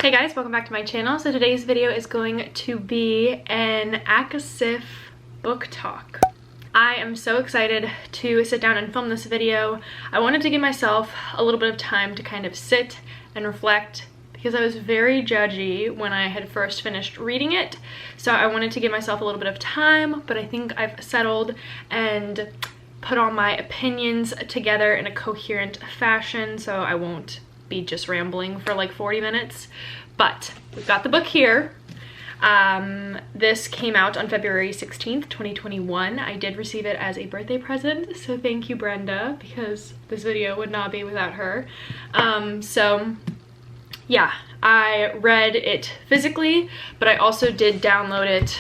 Hey guys, welcome back to my channel. So today's video is going to be an ACOTAR book talk. I am so excited to sit down and film this video. I wanted to give myself a little bit of time to kind of sit and reflect because I was very judgy when I had first finished reading it. So I wanted to give myself a little bit of time, but I think I've settled and put all my opinions together in a coherent fashion so I won't be just rambling for like 40 minutes. But we've got the book here. This came out on February 16th, 2021. I did receive it as a birthday present, so thank you, Brenda, because this video would not be without her. So yeah, I read it physically, but I also did download it,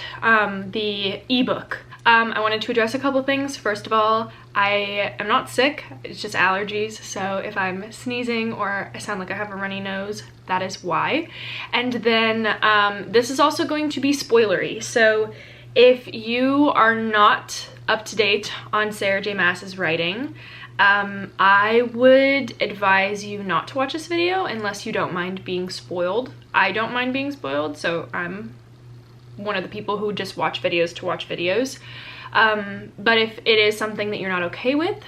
the ebook. I wanted to address a couple things. First of all, I am not sick, it's just allergies, so if I'm sneezing or I sound like I have a runny nose, that is why. And then this is also going to be spoilery, so if you are not up to date on Sarah J. Maas's writing, I would advise you not to watch this video unless you don't mind being spoiled. I don't mind being spoiled, so I'm one of the people who just watch videos to watch videos. But if it is something that you're not okay with,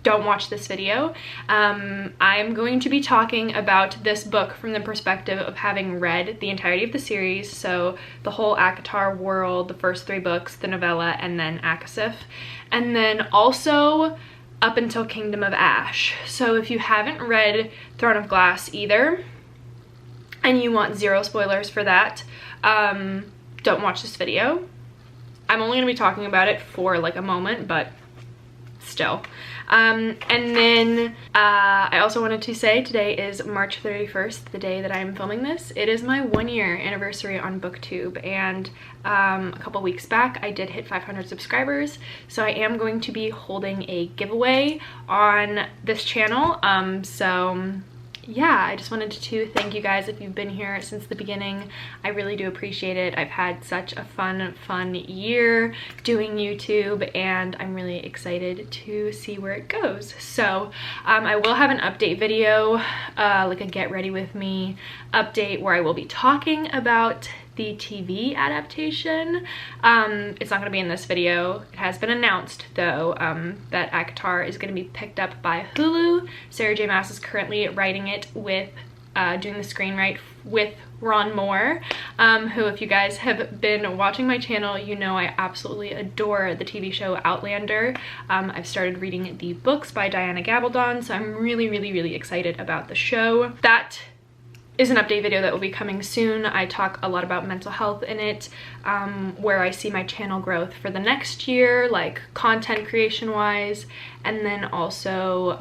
don't watch this video. I'm going to be talking about this book from the perspective of having read the entirety of the series, so the whole ACOTAR world, the first 3 books, the novella, and then ACOSF, and then also up until Kingdom of Ash. So if you haven't read Throne of Glass either, and you want 0 spoilers for that, don't watch this video. I'm only going to be talking about it for like a moment, but still. And then I also wanted to say today is March 31st, the day that I'm filming this. It is my 1-year anniversary on BookTube, and a couple weeks back I did hit 500 subscribers, so I am going to be holding a giveaway on this channel. So yeah, I just wanted to thank you guys if you've been here since the beginning. I really do appreciate it. I've had such a fun year doing YouTube, and I'm really excited to see where it goes. So I will have an update video, like a get ready with me update, where I will be talking about the TV adaptation. It's not going to be in this video. It has been announced though, that ACOTAR is going to be picked up by Hulu. Sarah J. Maas is currently writing it with, doing the screenwrite with Ron Moore, who, if you guys have been watching my channel, you know I absolutely adore the TV show Outlander. I've started reading the books by Diana Gabaldon, so I'm really excited about the show. That is an update video that will be coming soon. I talk a lot about mental health in it, where I see my channel growth for the next year, like content creation wise, and then also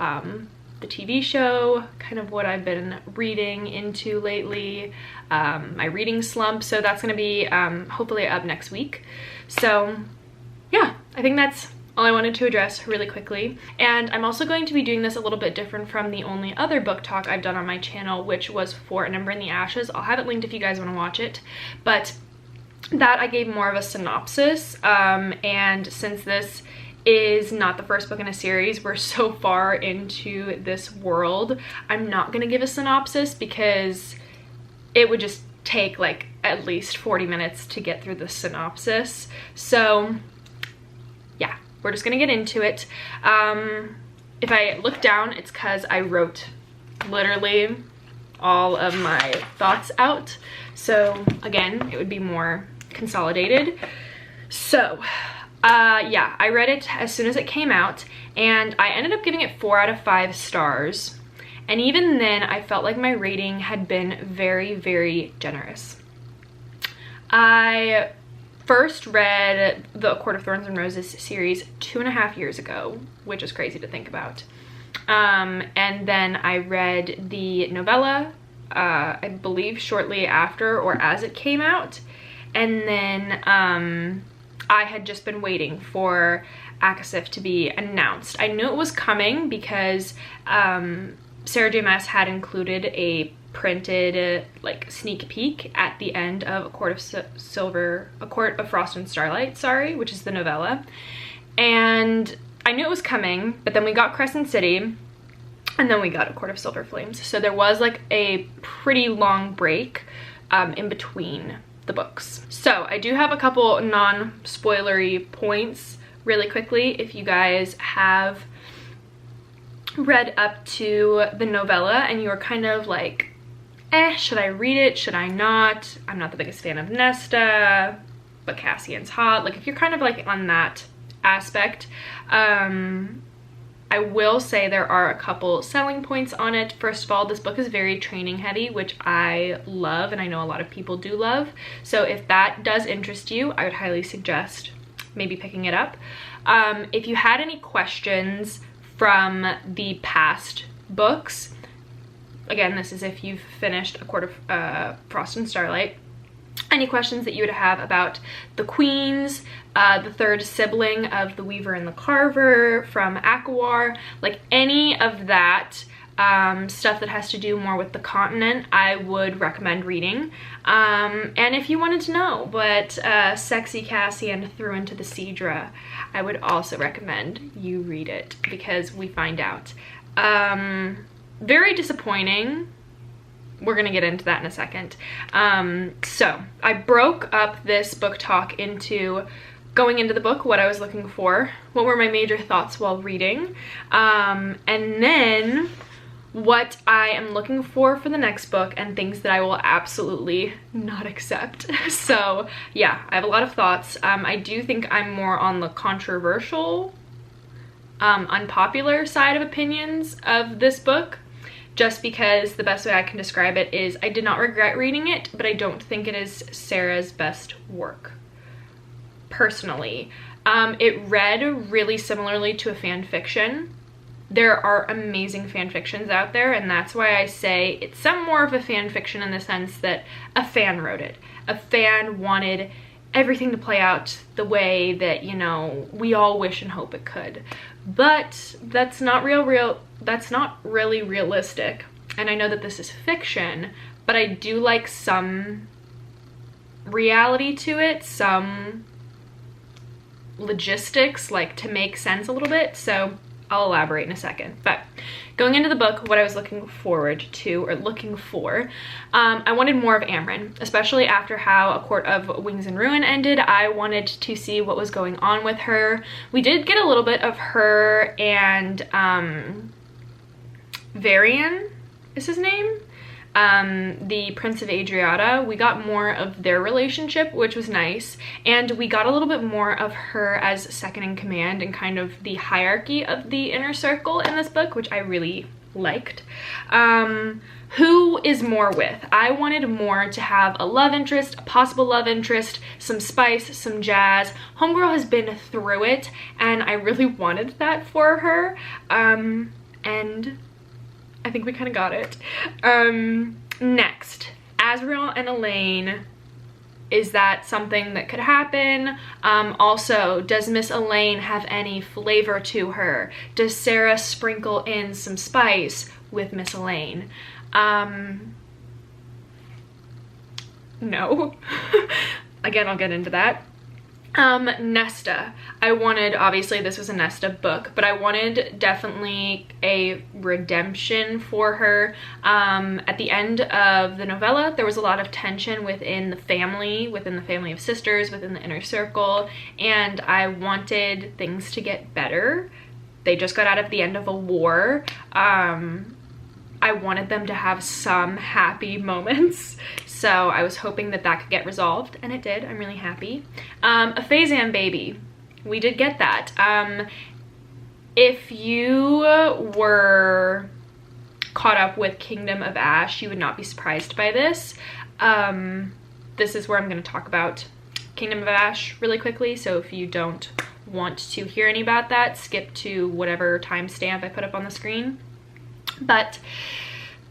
the TV show, kind of what I've been reading into lately, my reading slump. So that's going to be hopefully up next week. So yeah, I think that's all I wanted to address really quickly. And I'm also going to be doing this a little bit different from the only other book talk I've done on my channel, which was For an Ember in the Ashes. I'll have it linked if you guys want to watch it. But that I gave more of a synopsis, and since this is not the first book in a series, we're so far into this world, I'm not going to give a synopsis because it would just take like at least 40 minutes to get through the synopsis. So yeah, we're just gonna get into it. If I look down, it's because I wrote literally all of my thoughts out. So again, it would be more consolidated. So yeah, I read it as soon as it came out, and I ended up giving it 4 out of 5 stars. And even then, I felt like my rating had been very generous. I first read the Court of Thorns and Roses series 2.5 years ago, which is crazy to think about. And then I read the novella, I believe shortly after or as it came out. And then I had just been waiting for ACOSF to be announced. I knew it was coming because Sarah J. Maas had included a printed like sneak peek at the end of A Court of Frost and Starlight, sorry, which is the novella. And I knew it was coming, but then we got Crescent City, and then we got A Court of Silver Flames. So there was like a pretty long break in between the books. So I do have a couple non-spoilery points really quickly. If you guys have read up to the novella and you're kind of like, should I read it? Should I not? I'm not the biggest fan of Nesta, but Cassian's hot. Like if you're kind of like on that aspect, I will say there are a couple selling points on it. First of all, this book is very training heavy, which I love, and I know a lot of people do love. So if that does interest you, I would highly suggest maybe picking it up. If you had any questions from the past books, again, this is if you've finished A Court of Frost and Starlight, any questions that you would have about the queens, the third sibling of the Weaver and the Carver from ACOTAR, like any of that stuff that has to do more with the continent, I would recommend reading. And if you wanted to know what sexy Cassian threw into the Cedra, I would also recommend you read it, because we find out. Very disappointing. We're gonna get into that in a second. So I broke up this book talk into going into the book, what I was looking for, what were my major thoughts while reading, and then what I am looking for the next book, and things that I will absolutely not accept. So yeah, I have a lot of thoughts. I do think I'm more on the controversial, unpopular side of opinions of this book, just because the best way I can describe it is I did not regret reading it, but I don't think it is Sarah's best work, personally. It read really similarly to a fan fiction. There are amazing fan fictions out there, and that's why I say it's some more of a fan fiction in the sense that a fan wrote it. A fan wanted everything to play out the way that, you know, we all wish and hope it could. But that's not that's not really realistic. And I know that this is fiction, but I do like some reality to it, some logistics, like to make sense a little bit. So I'll elaborate in a second. But going into the book, what I was looking forward to, or looking for, I wanted more of Amren, especially after how A Court of Wings and Ruin ended. I wanted to see what was going on with her. We did get a little bit of her and Varian is his name, the Prince of Adriata. We got more of their relationship, which was nice, and we got a little bit more of her as second in command and kind of the hierarchy of the inner circle in this book, which I really liked. Who is more with? I wanted more to have a love interest, a possible love interest, some spice, some jazz. Homegirl has been through it, and I really wanted that for her, and I think we kind of got it. Next, Azriel and Elaine. Is that something that could happen? Also, does Miss Elaine have any flavor to her? Does Sarah sprinkle in some spice with Miss Elaine? No. Again, I'll get into that. Nesta. I wanted, obviously this was a Nesta book, but I wanted definitely a redemption for her. At the end of the novella, there was a lot of tension within the family of sisters, within the inner circle, and I wanted things to get better. They just got out of the end of a war. I wanted them to have some happy moments. So I was hoping that that could get resolved, and it did. I'm really happy. A Phazan baby. We did get that. If you were caught up with Kingdom of Ash, you would not be surprised by this. This is where I'm going to talk about Kingdom of Ash really quickly. So if you don't want to hear any about that, skip to whatever timestamp I put up on the screen. But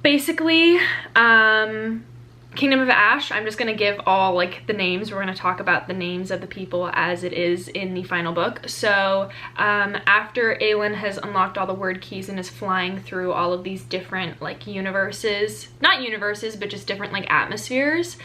basically, Kingdom of Ash, I'm just going to give all like the names. We're going to talk about the names of the people as it is in the final book. So after Aelin has unlocked all the word keys and is flying through all of these different like universes, not universes, but just different like atmospheres,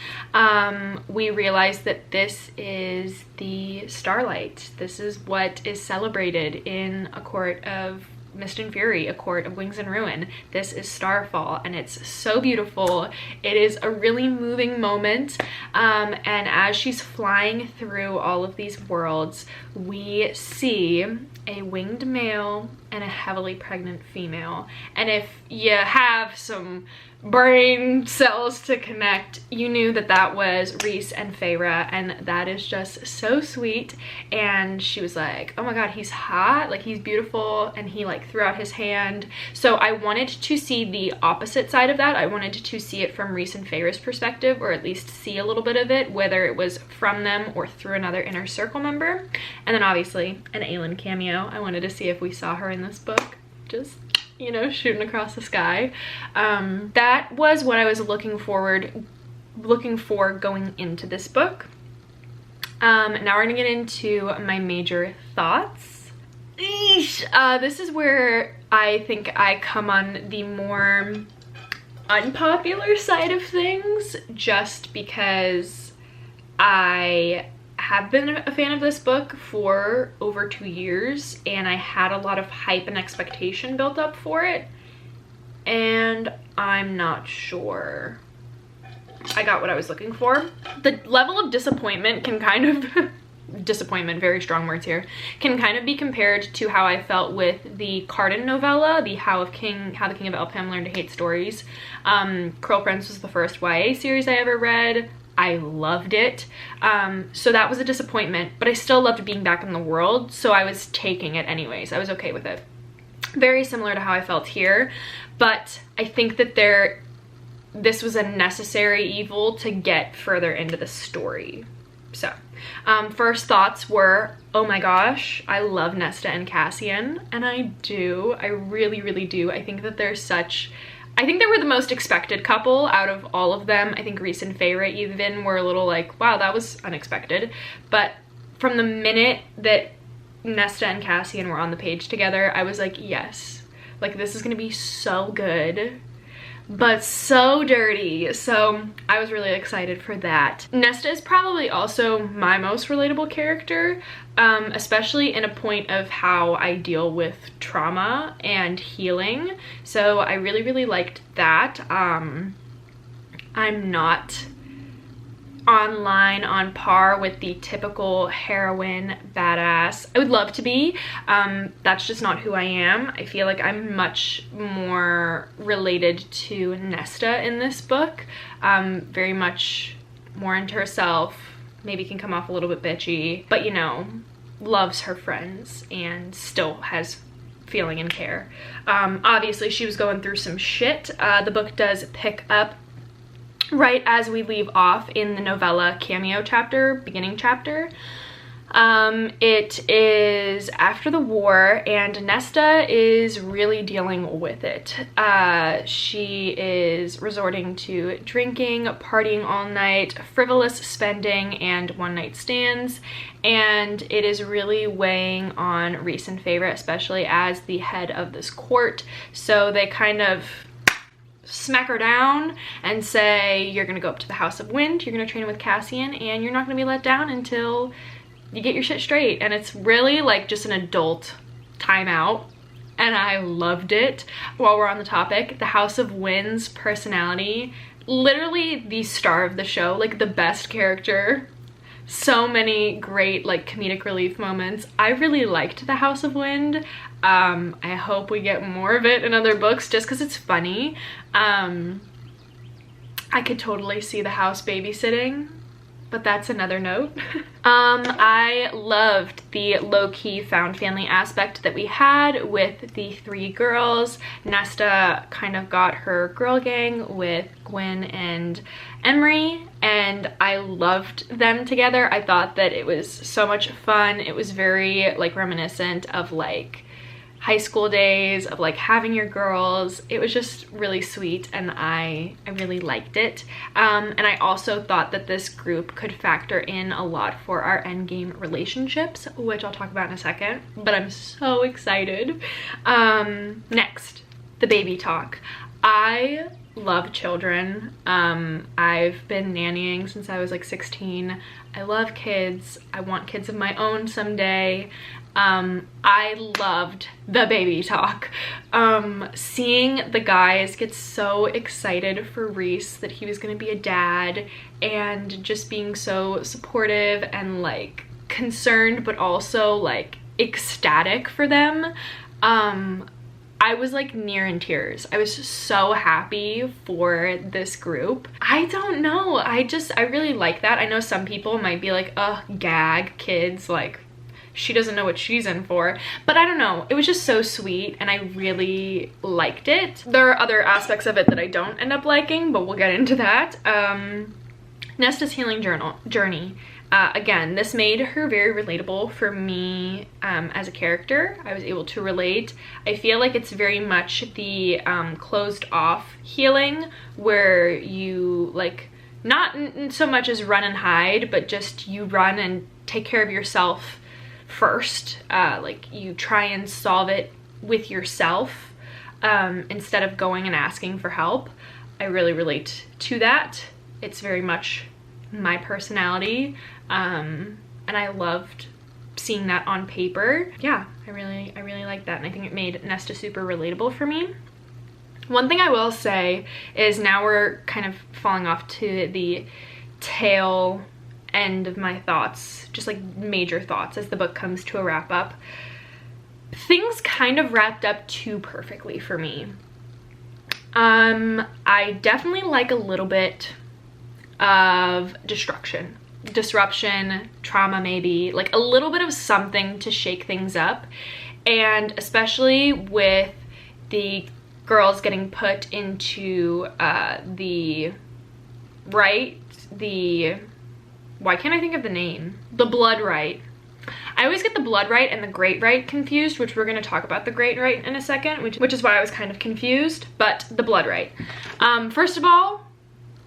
we realize that this is the Starlight. This is what is celebrated in A Court of Mist and Fury, A Court of Wings and Ruin. This is Starfall, and it's so beautiful. It is a really moving moment, and as she's flying through all of these worlds, we see a winged male and a heavily pregnant female. And if you have some brain cells to connect, you knew that that was Rhys and Feyre, and that is just so sweet. And she was like, oh my god, he's hot, like he's beautiful, and he like threw out his hand. So I wanted to see the opposite side of that. I wanted to see it from Rhys and Feyre's perspective, or at least see a little bit of it, whether it was from them or through another Inner Circle member. And then obviously an Aelin cameo. I wanted to see if we saw her in this book, just, you know, shooting across the sky. That was what I was looking for going into this book. Now we're gonna get into my major thoughts. This is where I think I come on the more unpopular side of things, just because I have been a fan of this book for over 2 years, and I had a lot of hype and expectation built up for it, and I'm not sure I got what I was looking for. The level of disappointment can kind of disappointment, very strong words here, can kind of be compared to how I felt with the Cardan novella, the How the King of Elfham Learned to Hate Stories. Curl Prince was the first YA series I ever read. I loved it. So that was a disappointment, but I still loved being back in the world, so I was taking it anyways. I was okay with it. Very similar to how I felt here, but I think that this was a necessary evil to get further into the story. So, first thoughts were, oh my gosh, I love Nesta and Cassian, and I do. I really, really do. I think that I think they were the most expected couple out of all of them. I think Rhys and Feyre even were a little like, wow, that was unexpected. But from the minute that Nesta and Cassian were on the page together, I was like, yes, like this is gonna be so good, but so dirty. So I was really excited for that. Nesta is probably also my most relatable character, especially in a point of how I deal with trauma and healing. So I really, really liked that. I'm not on par with the typical heroine badass. I would love to be. That's just not who I am. I feel like I'm much more related to Nesta in this book. Very much more into herself, maybe can come off a little bit bitchy, but you know, loves her friends and still has feeling and care. Obviously she was going through some shit. The book does pick up right as we leave off in the novella cameo chapter, beginning chapter. It is after the war, and Nesta is really dealing with it. She is resorting to drinking, partying all night, frivolous spending, and one-night stands, and it is really weighing on Rhys and Feyre, especially as the head of this court. So they kind of smack her down and say, you're gonna go up to the House of Wind, you're gonna train with Cassian, and you're not gonna be let down until you get your shit straight. And it's really like just an adult timeout, and I loved it. While we're on the topic, the House of Wind's personality, literally the star of the show, like the best character. So many great like comedic relief moments. I really liked the House of Wind. I hope we get more of it in other books just because it's funny. I could totally see the house babysitting, but that's another note. I loved the low-key found family aspect that we had with the three girls. Nesta kind of got her girl gang with Gwen and Emery, and I loved them together. I thought that it was so much fun. It was very like reminiscent of like high school days, of like having your girls. It was just really sweet, and I really liked it. And I also thought that this group could factor in a lot for our endgame relationships, which I'll talk about in a second, but I'm so excited. Next, the baby talk. I love children. I've been nannying since I was like 16. I love kids. I want kids of my own someday. I loved the baby talk. Seeing the guys get so excited for Reese that he was gonna be a dad, and just being so supportive and like concerned but also like ecstatic for them. I was like near in tears. I was so happy for this group. I don't know, I really like that. I know some people might be like, ugh, gag, kids, like she doesn't know what she's in for, but I don't know, it was just so sweet and I really liked it. There are other aspects of it that I don't end up liking, but we'll get into that. Nesta's healing journey. Again, this made her very relatable for me as a character. I was able to relate. I feel like it's very much the closed off healing, where you like, not so much as run and hide, but just you run and take care of yourself first. Like you try and solve it with yourself instead of going and asking for help. I really relate to that. It's very much my personality, and I loved seeing that on paper. Yeah, I really like that, and I think it made Nesta super relatable for me. One thing I will say is, now we're kind of falling off to the tail end of my thoughts, just like major thoughts as the book comes to a wrap up. Things kind of wrapped up too perfectly for me. I definitely like a little bit of disruption, trauma, maybe like a little bit of something to shake things up, and especially with the girls getting put into why can't I think of the name? The blood rite. I always get the blood rite and the great rite confused, which we're going to talk about the great rite in a second, which is why I was kind of confused. But the blood rite. First of all,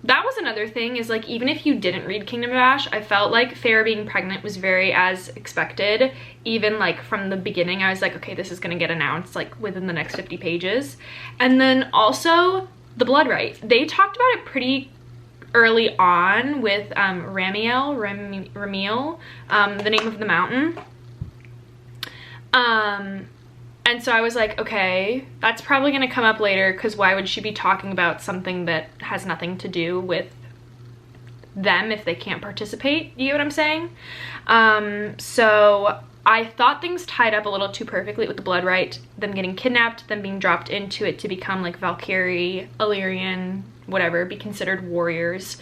that was another thing, is like, even if you didn't read Kingdom of Ash, I felt like Feyre being pregnant was very as expected. Even like from the beginning, I was like, okay, this is going to get announced like within the next 50 pages. And then also the blood rite. They talked about it pretty early on with Ramiel, the name of the mountain. And so I was like, okay, that's probably gonna come up later, because why would she be talking about something that has nothing to do with them if they can't participate? You get what I'm saying? So I thought things tied up a little too perfectly with the blood rite, them getting kidnapped, them being dropped into it to become like Valkyrie, Illyrian, whatever, be considered warriors,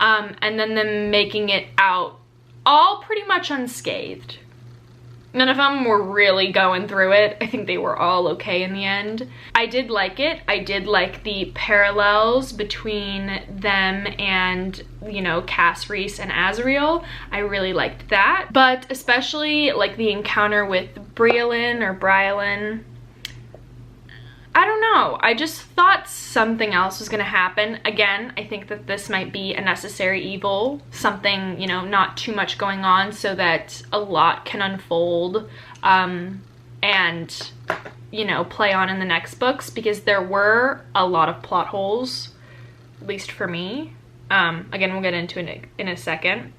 and then them making it out all pretty much unscathed. None of them were really going through it. I think they were all okay in the end. I did like it. I did like the parallels between them and, you know, Cass, Reese, and Azriel. I really liked that. But especially like the encounter with Brialyn. I don't know. I just thought something else was gonna happen. Again, I think that this might be a necessary evil. Something, you know, not too much going on so that a lot can unfold and, you know, play on in the next books, because there were a lot of plot holes, at least for me. Again, we'll get into it in a second.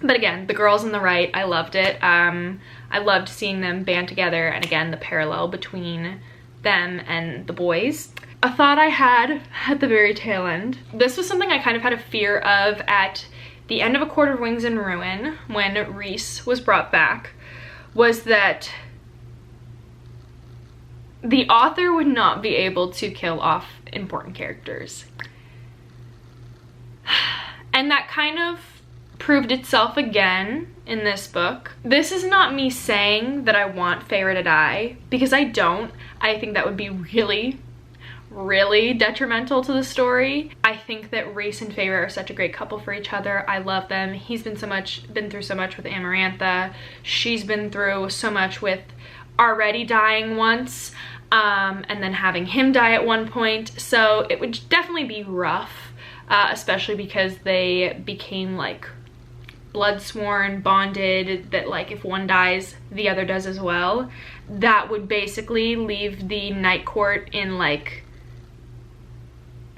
But again, the girls in the right, I loved it. I loved seeing them band together, and again, the parallel between them and the boys. A thought I had at the very tail end. This was something I kind of had a fear of at the end of A Court of Wings and Ruin, when Reese was brought back, was that the author would not be able to kill off important characters. And that kind of proved itself again in this book. This is not me saying that I want Feyre to die, because I don't. I think that would be really, really detrimental to the story. I think that Reese and Feyre are such a great couple for each other. I love them. He's been through so much with Amarantha. She's been through so much with already dying once, and then having him die at one point. So it would definitely be rough, especially because they became like blood sworn, bonded, that like if one dies, the other does as well. That would basically leave the Night Court in like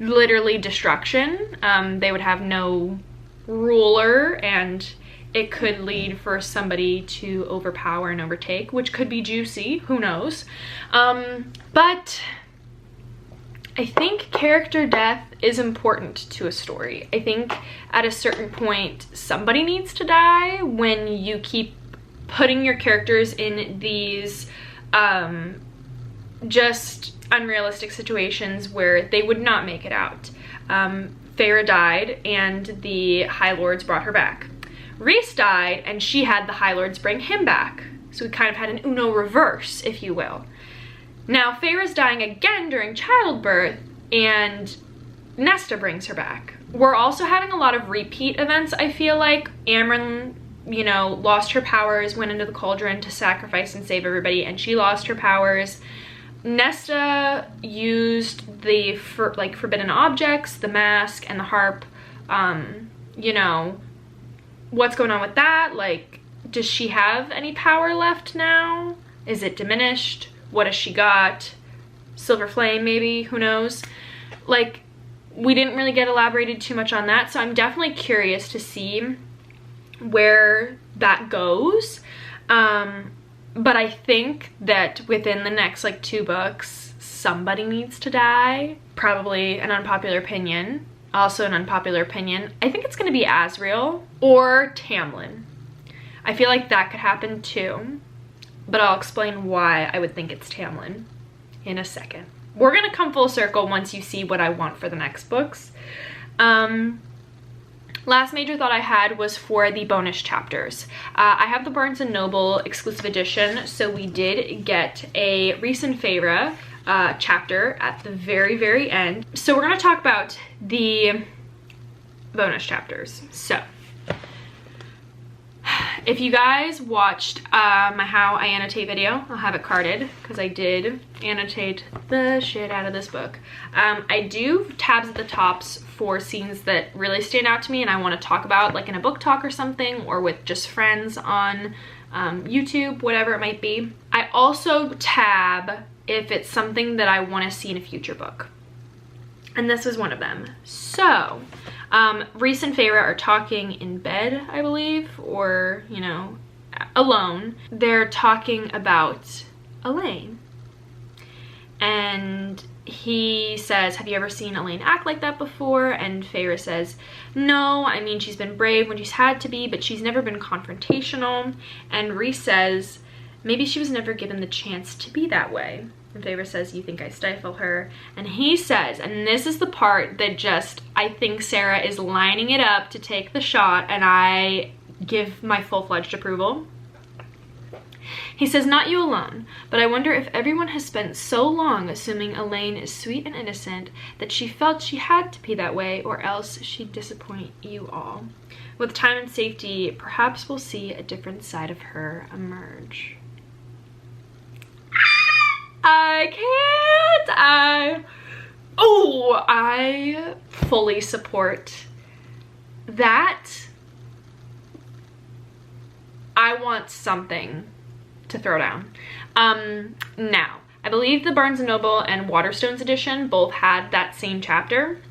literally destruction. They would have no ruler, and it could lead for somebody to overpower and overtake, which could be juicy, who knows. But I think character death is important to a story. I think at a certain point, somebody needs to die when you keep putting your characters in these just unrealistic situations where they would not make it out. Feyre died and the High Lords brought her back. Rhys died and she had the High Lords bring him back. So we kind of had an Uno reverse, if you will. Now Feyre's dying again during childbirth and Nesta brings her back. We're also having a lot of repeat events, I feel like. Amren, you know, lost her powers, went into the cauldron to sacrifice and save everybody, and she lost her powers. Nesta used the forbidden objects, the mask and the harp. You know, what's going on with that? Like, does she have any power left now? Is it diminished? What has she got? Silver flame, maybe? Who knows? Like, we didn't really get elaborated too much on that, so I'm definitely curious to see where that goes. But I think that within the next like 2 books, somebody needs to die. Probably an unpopular opinion. Also an unpopular opinion. I think it's gonna be Asriel or Tamlin. I feel like that could happen too, but I'll explain why I would think it's Tamlin in a second. We're gonna come full circle once you see what I want for the next books. Last major thought I had was for the bonus chapters. I have the Barnes & Noble exclusive edition, so we did get a Rhys and Feyre chapter at the very, very end. So we're gonna talk about the bonus chapters. So, if you guys watched my How I Annotate video, I'll have it carded because I did annotate the shit out of this book. I do tabs at the tops for scenes that really stand out to me and I want to talk about, like in a book talk or something, or with just friends on YouTube, whatever it might be. I also tab if it's something that I want to see in a future book. And this was one of them. So, Rhys and Feyre are talking in bed, I believe, or, you know, alone. They're talking about Elaine. And he says, have you ever seen Elaine act like that before? And Feyre says, no, I mean, she's been brave when she's had to be, but she's never been confrontational. And Rhys says, maybe she was never given the chance to be that way. And Feyre says, you think I stifle her? And he says, and this is the part that just, I think Sarah is lining it up to take the shot, and I give my full-fledged approval. He says, not you alone, but I wonder if everyone has spent so long assuming Elaine is sweet and innocent that she felt she had to be that way, or else she'd disappoint you all. With time and safety, perhaps we'll see a different side of her emerge. I can't. I fully support that. I want something to throw down. Now, I believe the Barnes & Noble and Waterstones edition both had that same chapter.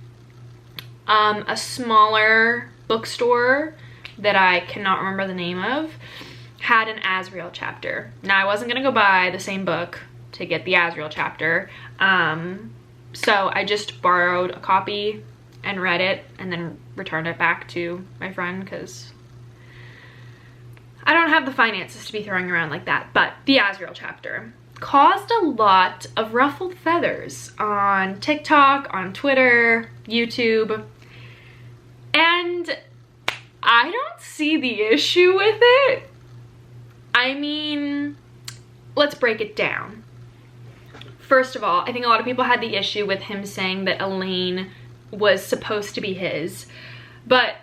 A smaller bookstore that I cannot remember the name of had an Asriel chapter. Now, I wasn't gonna go buy the same book to get the Asriel chapter, so I just borrowed a copy and read it and then returned it back to my friend because I don't have the finances to be throwing around like that. But the Asriel chapter caused a lot of ruffled feathers on TikTok, on Twitter, YouTube, and I don't see the issue with it. I mean, let's break it down. First of all, I think a lot of people had the issue with him saying that Elaine was supposed to be his, but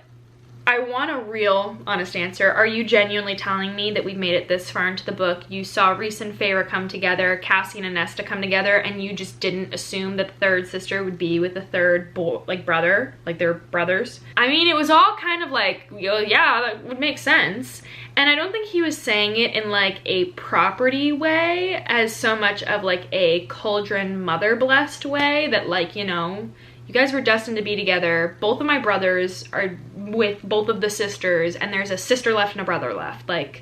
I want a real, honest answer. Are you genuinely telling me that we've made it this far into the book, you saw Rhys and Feyre come together, Cassian and Nesta come together, and you just didn't assume that the third sister would be with the third brother, like they're brothers? I mean, it was all kind of like, yeah, that would make sense. And I don't think he was saying it in like a property way as so much of like a cauldron mother blessed way that, like, you know, you guys were destined to be together. Both of my brothers are with both of the sisters, and there's a sister left and a brother left. Like,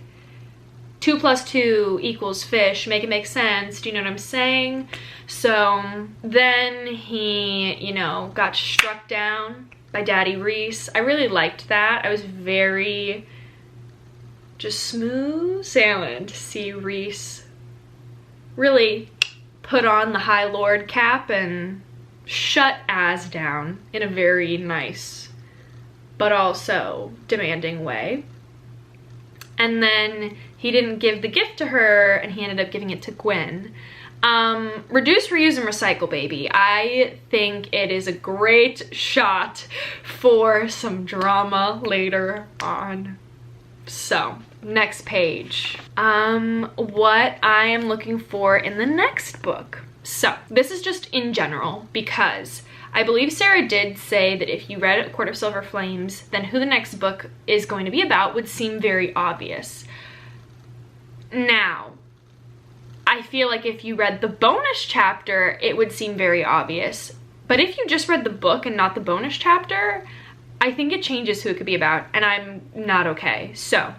2 + 2 = fish. Make it make sense. Do you know what I'm saying? So then he, you know, got struck down by Daddy Reese. I really liked that. I was very just smooth sailing to see Reese really put on the High Lord cap and shut Az down in a very nice but also demanding way. And then he didn't give the gift to her, and he ended up giving it to Gwen. Reduce, reuse, and recycle, baby. I think it is a great shot for some drama later on. So, next page. What I am looking for in the next book. So, this is just in general, because I believe Sarah did say that if you read A Court of Silver Flames, then who the next book is going to be about would seem very obvious. Now, I feel like if you read the bonus chapter, it would seem very obvious. But if you just read the book and not the bonus chapter, I think it changes who it could be about, and I'm not okay. So,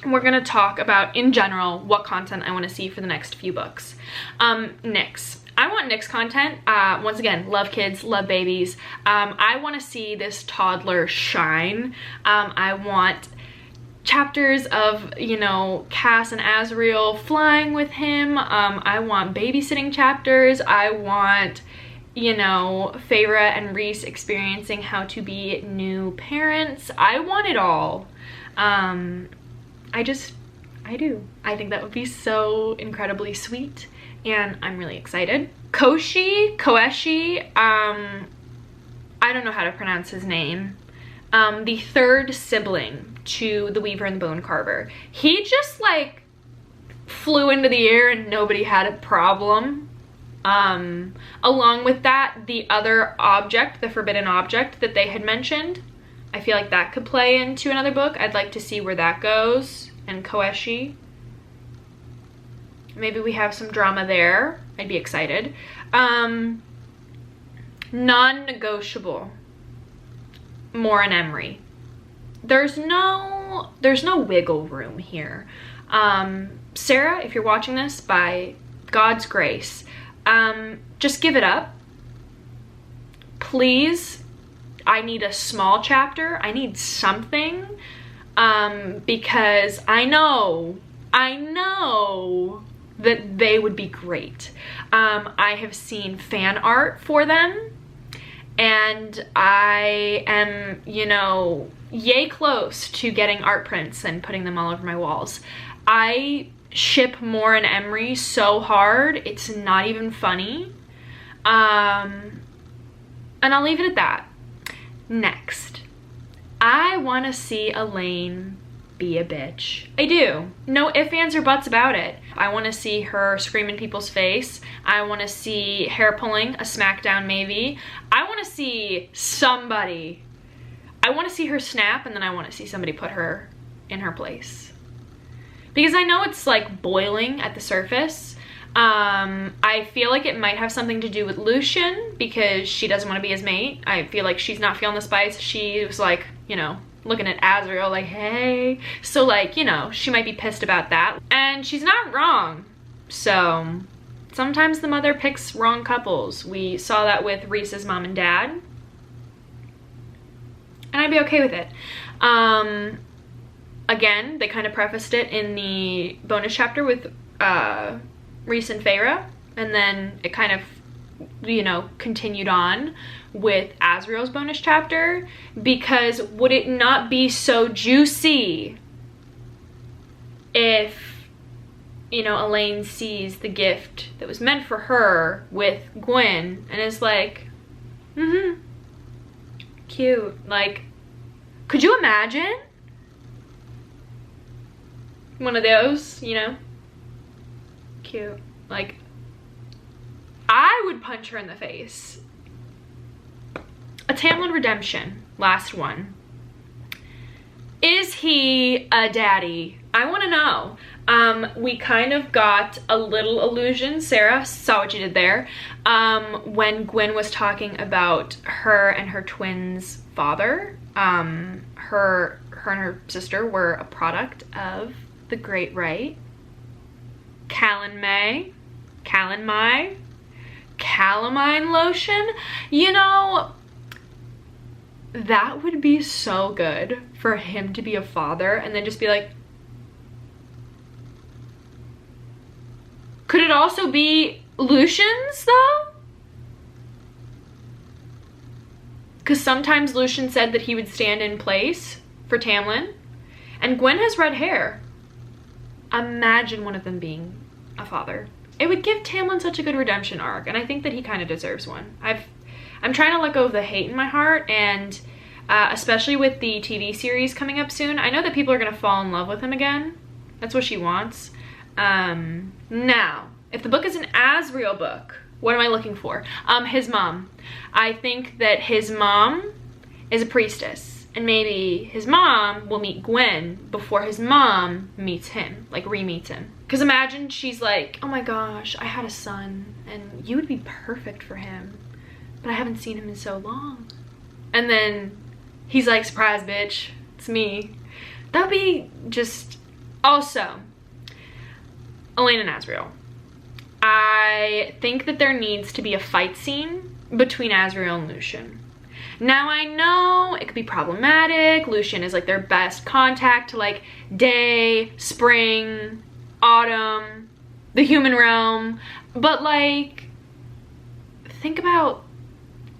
we're gonna talk about, in general, what content I wanna see for the next few books. Nyx. I want Nyx content. Once again, love kids, love babies. I wanna see this toddler shine. I want chapters of, you know, Cass and Azriel flying with him. I want babysitting chapters. I want, you know, Feyre and Reese experiencing how to be new parents. I want it all. I do. I think that would be so incredibly sweet, and I'm really excited. Koeshi, I don't know how to pronounce his name. The third sibling to the Weaver and the Bone Carver. He just like flew into the air and nobody had a problem. Along with that, the other object, the forbidden object that they had mentioned, I feel like that could play into another book. I'd like to see where that goes. And Koeshi. Maybe we have some drama there. I'd be excited. Non-negotiable. Maura and Emery. There's no wiggle room here. Sarah, if you're watching this, by God's grace, just give it up. Please. I need a small chapter. I need something. Because I know that they would be great. I have seen fan art for them, and I am, you know, yay close to getting art prints and putting them all over my walls. I ship Maura and Emery so hard, it's not even funny. And I'll leave it at that. Next. I want to see Elaine be a bitch. I do. No ifs, ands, or buts about it. I want to see her scream in people's face. I want to see hair pulling, a smackdown maybe. I want to see somebody. I want to see her snap, and then I want to see somebody put her in her place. Because I know it's like boiling at the surface. I feel like it might have something to do with Lucien, because she doesn't want to be his mate. I feel like she's not feeling the spice. She was like, you know, looking at Azriel like, hey. So like, you know, she might be pissed about that. And she's not wrong. So sometimes the mother picks wrong couples. We saw that with Reese's mom and dad. And I'd be okay with it. Again, they kind of prefaced it in the bonus chapter with Reese and Feyre, and then it kind of, you know, continued on with Azriel's bonus chapter, because would it not be so juicy if, you know, Elaine sees the gift that was meant for her with Gwen and is like, cute. Like, could you imagine one of those, you know? Cute. Like, I would punch her in the face. A Tamlin redemption, last one. Is he a daddy? I want to know. We kind of got a little illusion. Sarah, saw what you did there. When Gwen was talking about her and her twins' father. Her and her sister were a product of the Great Right. Calamine lotion. You know, that would be so good for him to be a father and then just be like, could it also be Lucian's though? Because sometimes Lucian said that he would stand in place for Tamlin, and Gwen has red hair. Imagine one of them being a father. It would give Tamlin such a good redemption arc, and I think that he kind of deserves one. I'm trying to let go of the hate in my heart, and especially with the TV series coming up soon, I know that people are going to fall in love with him again. That's what she wants. Now, if the book is an Asriel book, what am I looking for? His mom. I think that his mom is a priestess, and maybe his mom will meet Gwen before his mom meets him, like re-meets him. Because imagine she's like, oh my gosh, I had a son, and you would be perfect for him, but I haven't seen him in so long. And then he's like, surprise bitch, it's me. That'd be just... Also, Elain and Asriel. I think that there needs to be a fight scene between Asriel and Lucian. Now I know it could be problematic. Lucian is like their best contact to like day, spring, autumn, the human realm. But like, think about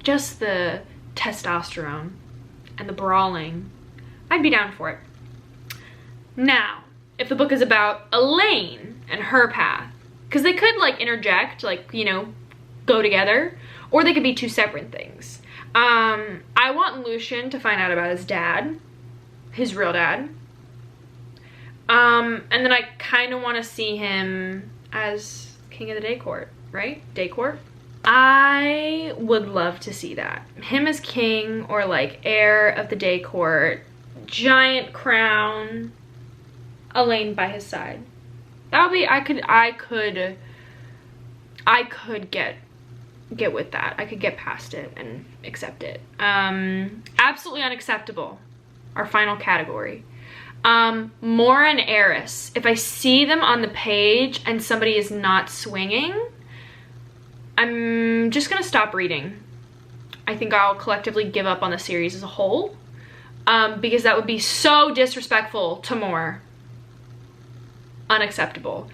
just the testosterone and the brawling. I'd be down for it. Now, if the book is about Elain and her path, because they could like interject, like, you know, go together, or they could be two separate things. I want Lucian to find out about his dad, his real dad. And then I kind of want to see him as king of the day court, right? Day court. I would love to see that. Him as king, or like heir of the day court, giant crown, Elain by his side. That would be, I could get with that. I could get past it and accept it. Absolutely unacceptable. Our final category. Mora and Eris. If I see them on the page and somebody is not swinging, I'm just gonna stop reading. I think I'll collectively give up on the series as a whole, because that would be so disrespectful to Mora. Unacceptable.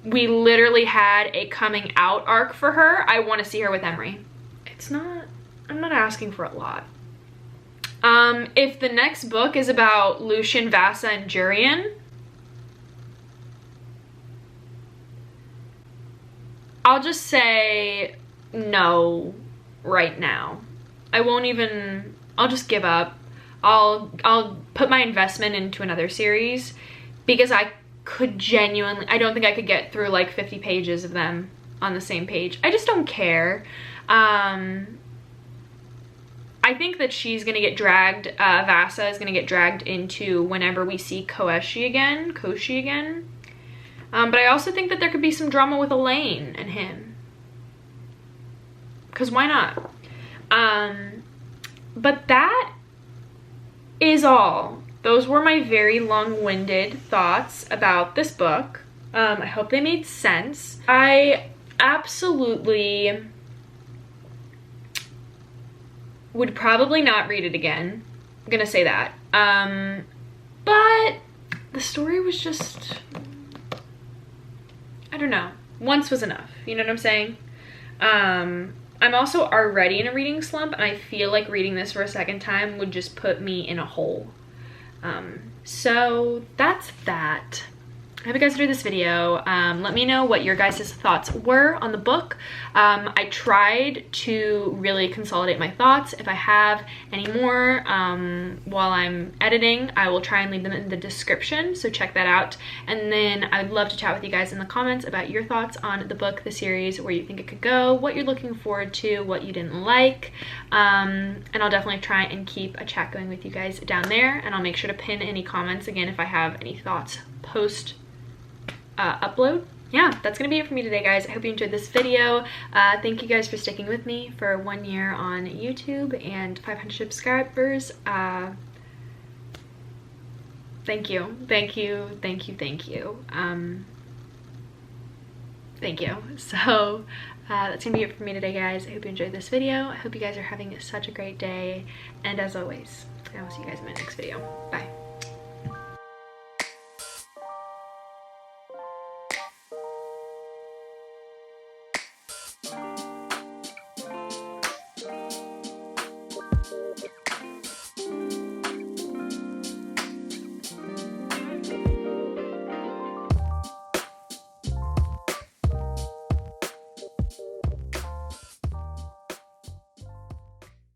We literally had a coming out arc for her. I want to see her with Emery. I'm not asking for a lot. If the next book is about Lucian, Vassa, and Jurian, I'll just say no right now. I'll just give up. I'll put my investment into another series, because I don't think I could get through like 50 pages of them on the same page. I just don't care. I think that she's gonna get dragged, Vassa is gonna get dragged into whenever we see Koshi again. But I also think that there could be some drama with Elain and him. Because why not? But that is all. Those were my very long-winded thoughts about this book. I hope they made sense. I absolutely would probably not read it again. I'm gonna say that. But the story was just, I don't know. Once was enough. You know what I'm saying? I'm also already in a reading slump, and I feel like reading this for a second time would just put me in a hole. So that's that. I hope you guys enjoyed this video. Let me know what your guys' thoughts were on the book. I tried to really consolidate my thoughts. If I have any more while I'm editing, I will try and leave them in the description, so check that out. And then I would love to chat with you guys in the comments about your thoughts on the book, the series, where you think it could go, what you're looking forward to, what you didn't like. And I'll definitely try and keep a chat going with you guys down there, and I'll make sure to pin any comments again if I have any thoughts post upload. Yeah, that's gonna be it for me today, guys. I hope you enjoyed this video. Thank you guys for sticking with me for 1 year on YouTube and 500 subscribers. Thank you. Thank you. So that's gonna be it for me today, guys. I hope you enjoyed this video. I hope you guys are having such a great day, and as always, I will see you guys in my next video. Bye.